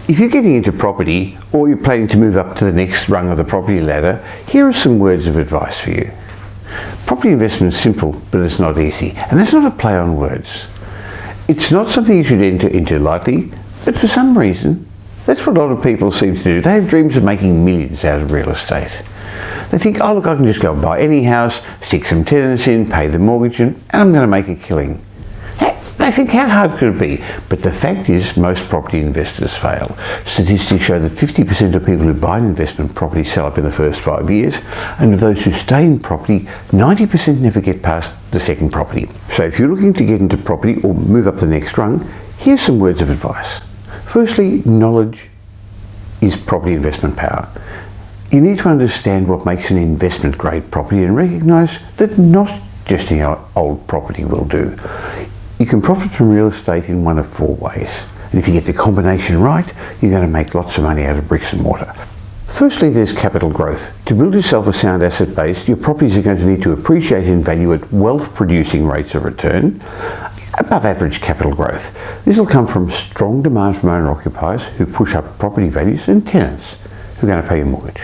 If you're getting into property or you're planning to move up to the next rung of the property ladder, here are some words of advice for you. Property investment is simple, but it's not easy. And that's not a play on words. It's not something you should enter into lightly, but for some reason, that's what a lot of people seem to do. They have dreams of making millions out of real estate. They think, oh look, I can just go and buy any house, stick some tenants in, pay the mortgage in, and I'm going to make a killing. They think, how hard could it be? But the fact is, most property investors fail. Statistics show that 50% of people who buy an investment property sell up in the first 5 years, and of those who stay in property, 90% never get past the second property. So if you're looking to get into property or move up the next rung, here's some words of advice. Firstly, knowledge is property investment power. You need to understand what makes an investment grade property and recognise that not just any old property will do. You can profit from real estate in one of 4 ways. And if you get the combination right, you're going to make lots of money out of bricks and mortar. Firstly, there's capital growth. To build yourself a sound asset base, your properties are going to need to appreciate in value at wealth-producing rates of return, above average capital growth. This will come from strong demand from owner-occupiers who push up property values and tenants who are going to pay your mortgage.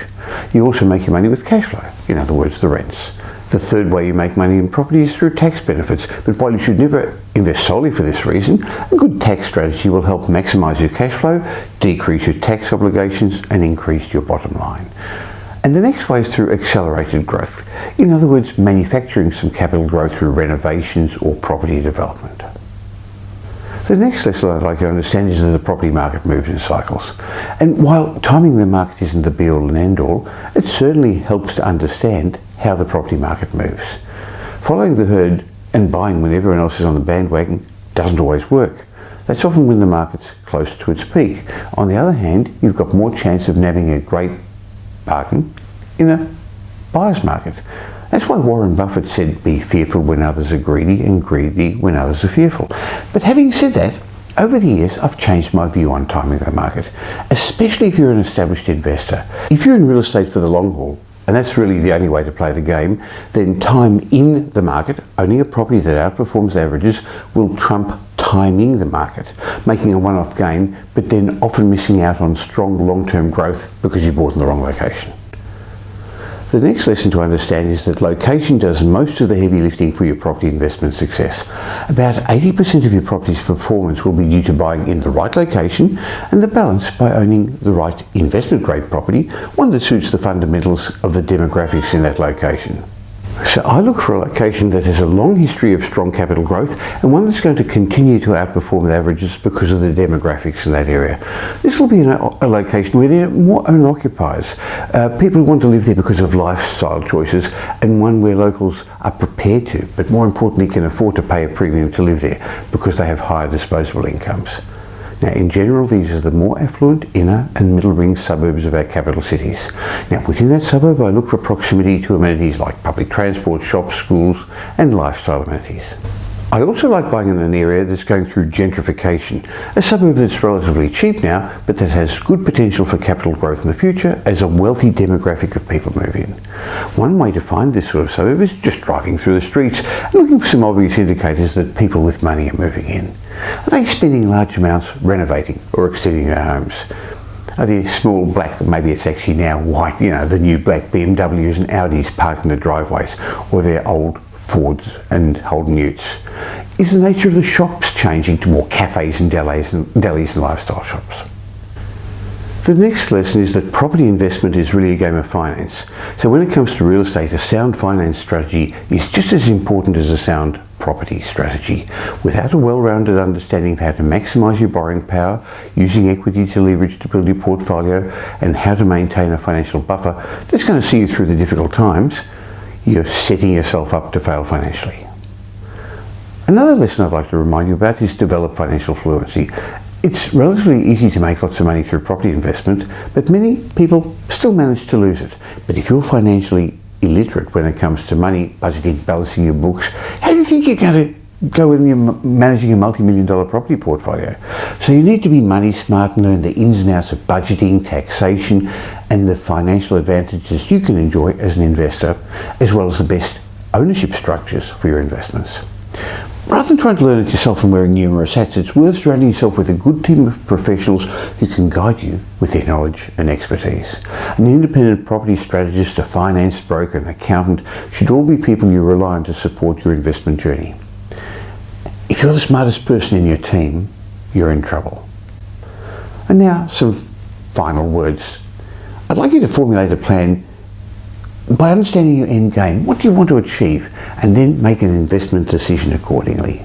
You also make your money with cash flow, in other words, the rents. The third way you make money in property is through tax benefits, but while you should never invest solely for this reason, a good tax strategy will help maximise your cash flow, decrease your tax obligations and increase your bottom line. And the next way is through accelerated growth. In other words, manufacturing some capital growth through renovations or property development. The next lesson I'd like you to understand is that the property market moves in cycles. And while timing the market isn't the be-all and end-all, it certainly helps to understand how the property market moves. Following the herd and buying when everyone else is on the bandwagon doesn't always work. That's often when the market's close to its peak. On the other hand, you've got more chance of nabbing a great bargain in a buyer's market. That's why Warren Buffett said, be fearful when others are greedy and greedy when others are fearful. But having said that, over the years, I've changed my view on timing the market, especially if you're an established investor. If you're in real estate for the long haul, and that's really the only way to play the game, then time in the market, owning a property that outperforms averages, will trump timing the market, making a one-off gain, but then often missing out on strong long-term growth because you bought in the wrong location. The next lesson to understand is that location does most of the heavy lifting for your property investment success. About 80% of your property's performance will be due to buying in the right location, and the balance by owning the right investment grade property, one that suits the fundamentals of the demographics in that location. So I look for a location that has a long history of strong capital growth and one that's going to continue to outperform the averages because of the demographics in that area. This will be a location where there are more owner-occupiers, people who want to live there because of lifestyle choices, and one where locals are prepared to, but more importantly can afford to pay a premium to live there because they have higher disposable incomes. Now, in general, these are the more affluent inner and middle ring suburbs of our capital cities. Now, within that suburb, I look for proximity to amenities like public transport, shops, schools, and lifestyle amenities. I also like buying in an area that's going through gentrification, a suburb that's relatively cheap now, but that has good potential for capital growth in the future as a wealthy demographic of people move in. One way to find this sort of suburb is just driving through the streets and looking for some obvious indicators that people with money are moving in. Are they spending large amounts renovating or extending their homes? Are there small black, maybe it's actually now white, the new black BMWs and Audis parked in the driveways, or their old Fords and Holden Utes? Is the nature of the shops changing to more cafes and delis and lifestyle shops? The next lesson is that property investment is really a game of finance. So when it comes to real estate, a sound finance strategy is just as important as a sound property strategy. Without a well-rounded understanding of how to maximise your borrowing power, using equity to leverage to build your portfolio, and how to maintain a financial buffer that's going to see you through the difficult times, you're setting yourself up to fail financially. Another lesson I'd like to remind you about is develop financial fluency. It's relatively easy to make lots of money through property investment, but many people still manage to lose it. But if you're financially illiterate when it comes to money, budgeting, balancing your books, how do you think you're going to go when you're managing a multi-million-dollar property portfolio? So you need to be money smart and learn the ins and outs of budgeting, taxation, and the financial advantages you can enjoy as an investor, as well as the best ownership structures for your investments. Rather than trying to learn it yourself and wearing numerous hats, it's worth surrounding yourself with a good team of professionals who can guide you with their knowledge and expertise. An independent property strategist, a finance broker, an accountant should all be people you rely on to support your investment journey. If you're the smartest person in your team, you're in trouble. And now some final words. I'd like you to formulate a plan by understanding your end game. What do you want to achieve? And then make an investment decision accordingly.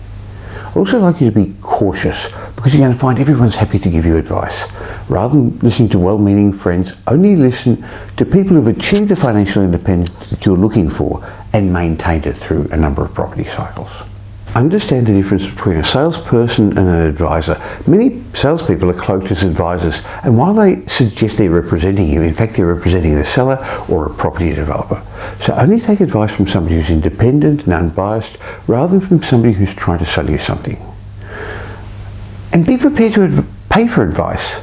I'd also like you to be cautious because you're going to find everyone's happy to give you advice. Rather than listening to well-meaning friends, only listen to people who've achieved the financial independence that you're looking for and maintained it through a number of property cycles. Understand the difference between a salesperson and an advisor. Many salespeople are cloaked as advisors, and while they suggest they're representing you, in fact they're representing the seller or a property developer. So only take advice from somebody who's independent and unbiased, rather than from somebody who's trying to sell you something. And be prepared to pay for advice.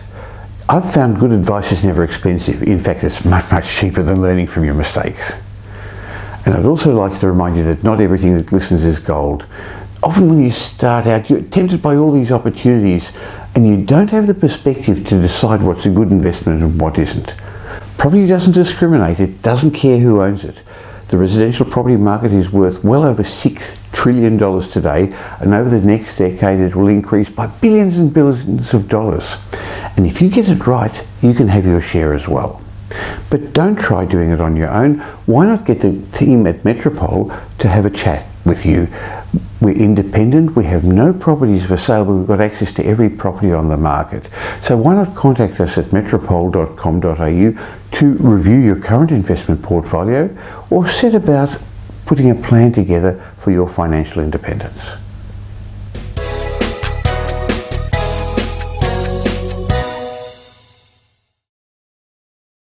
I've found good advice is never expensive. In fact, it's much, much cheaper than learning from your mistakes. And I'd also like to remind you that not everything that glistens is gold. Often when you start out, you're tempted by all these opportunities and you don't have the perspective to decide what's a good investment and what isn't. Property doesn't discriminate, it doesn't care who owns it. The residential property market is worth well over $6 trillion today, and over the next decade it will increase by billions and billions of dollars. And if you get it right, you can have your share as well. But don't try doing it on your own. Why not get the team at Metropole to have a chat with you? We're independent, we have no properties for sale, but we've got access to every property on the market. So why not contact us at metropole.com.au to review your current investment portfolio or set about putting a plan together for your financial independence.